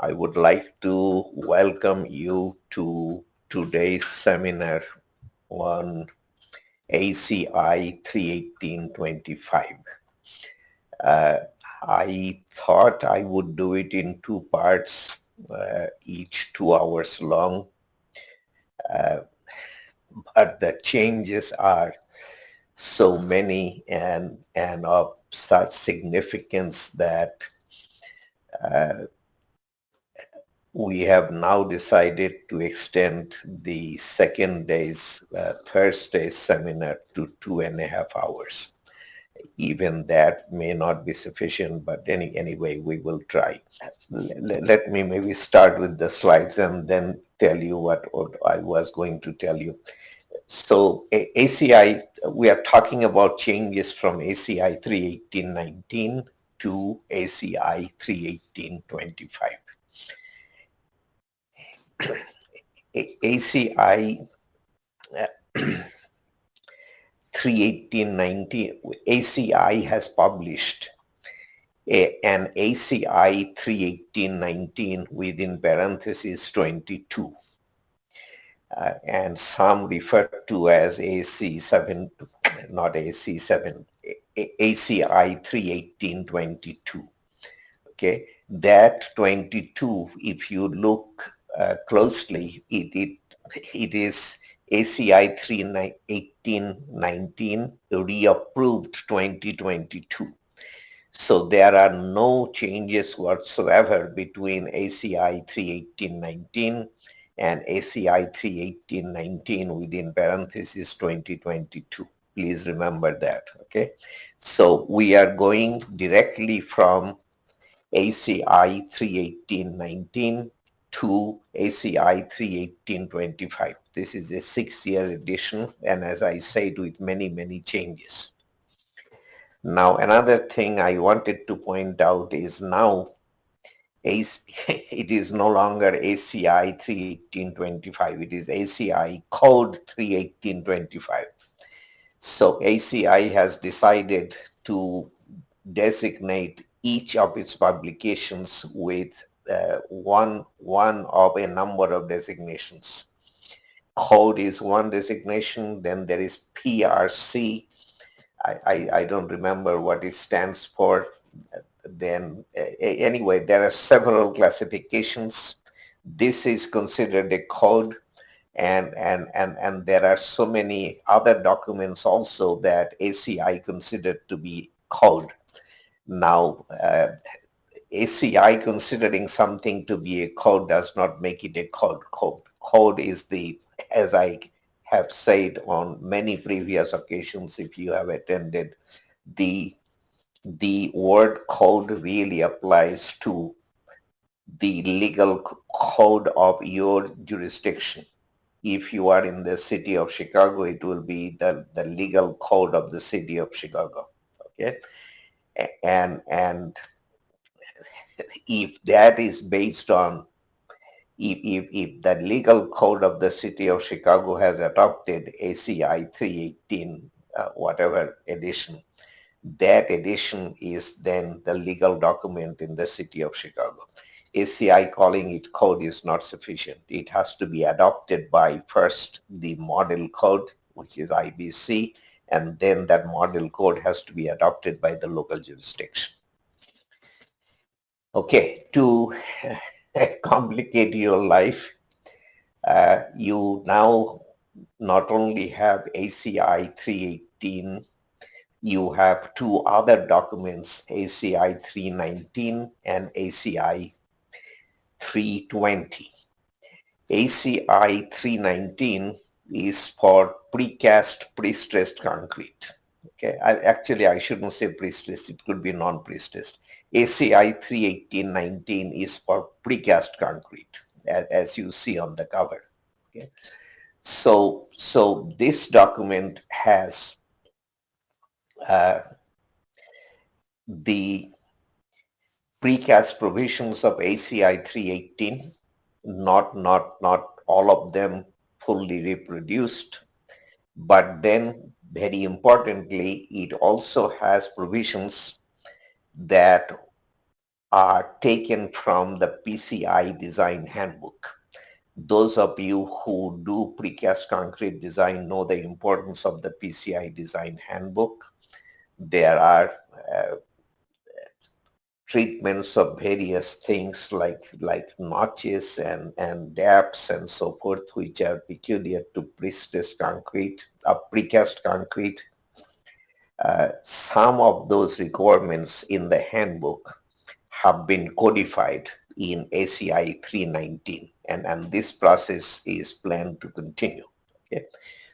I would like to welcome you to today's seminar on ACI 31825. Uh, I thought I would do it in two parts, each 2 hours long, uh, but the changes are so many and of such significance that uh, we have now decided to extend the second day's Thursday seminar to 2.5 hours. Even that may not be sufficient, but anyway, we will try. Let me maybe start with the slides and then tell you what I was going to tell you. So ACI, we are talking about changes from ACI 31819 to ACI 31825. ACI 31819, ACI has published an ACI 31819 within parentheses 22, and some refer to as AC7, not AC7, ACI 31822. Okay, that 22, if you look closely, it is ACI 31819 reapproved 2022. So there are no changes whatsoever between ACI 31819 and ACI 31819 within parentheses 2022. Please remember that. Okay, so we are going directly from ACI 31819 to ACI 31825. This is a 6-year edition, and as I said, with many changes. Now, another thing I wanted to point out is now it is no longer ACI 31825. It is ACI code 31825. So ACI has decided to designate each of its publications with one of a number of designations. Code is one designation, then there is PRC. I don't remember what it stands for. Then anyway, there are several classifications. This is considered a code, and there are so many other documents also that ACI considered to be code. Now, ACI considering something to be a code does not make it a code. Code is the, as I have said on many previous occasions, if you have attended, the word code really applies to the legal code of your jurisdiction. If you are in the city of Chicago, it will be the legal code of the city of Chicago. Okay, and if that is based on, if the legal code of the city of Chicago has adopted ACI 318 whatever edition, that edition is then the legal document in the city of Chicago. ACI calling it code is not sufficient. It has to be adopted by first the model code, which is IBC, and then that model code has to be adopted by the local jurisdiction. Okay, to complicate your life, you now not only have ACI 318, you have two other documents, ACI 319 and ACI 320. ACI 319 is for precast pre-stressed concrete. Okay, I shouldn't say pre-stressed, it could be non-pre-stressed. ACI 31819 is for precast concrete, as you see on the cover. Okay, so this document has the precast provisions of ACI 318, not all of them fully reproduced, but then very importantly, it also has provisions that are taken from the PCI design handbook. Those of you who do precast concrete design know the importance of the PCI design handbook. There are treatments of various things like notches and depths and so forth, which are peculiar to precast concrete. Some of those requirements in the handbook have been codified in ACI 319, and this process is planned to continue. Okay?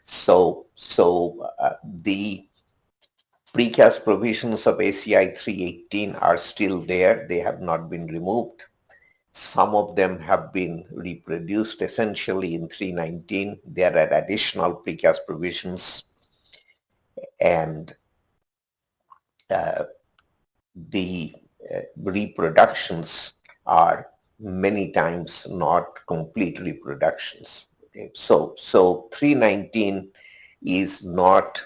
So the precast provisions of ACI 318 are still there. They have not been removed. Some of them have been reproduced essentially in 319. There are additional precast provisions, and the reproductions are many times not complete reproductions. Okay? So 319 is not,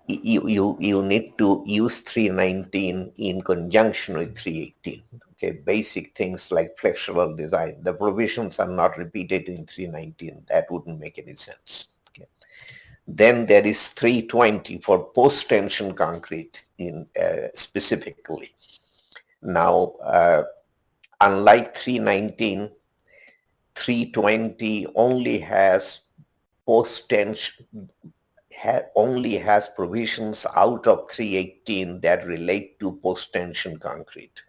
you need to use 319 in conjunction with 318. Okay, basic things like flexural design. The provisions are not repeated in 319. That wouldn't make any sense. Okay. Then there is 320 for post-tension concrete in specifically. Now, unlike 319, 320 only has post-tension only has provisions out of 318 that relate to post-tension concrete.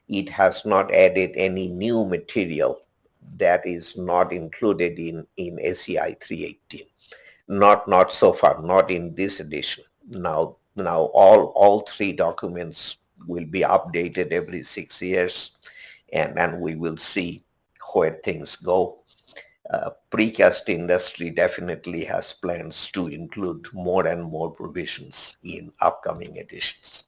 It has not added any new material that is not included in ACI 318. Not so far, not in this edition. Now all three documents will be updated every 6 years, and we will see where things go. Precast industry definitely has plans to include more and more provisions in upcoming editions.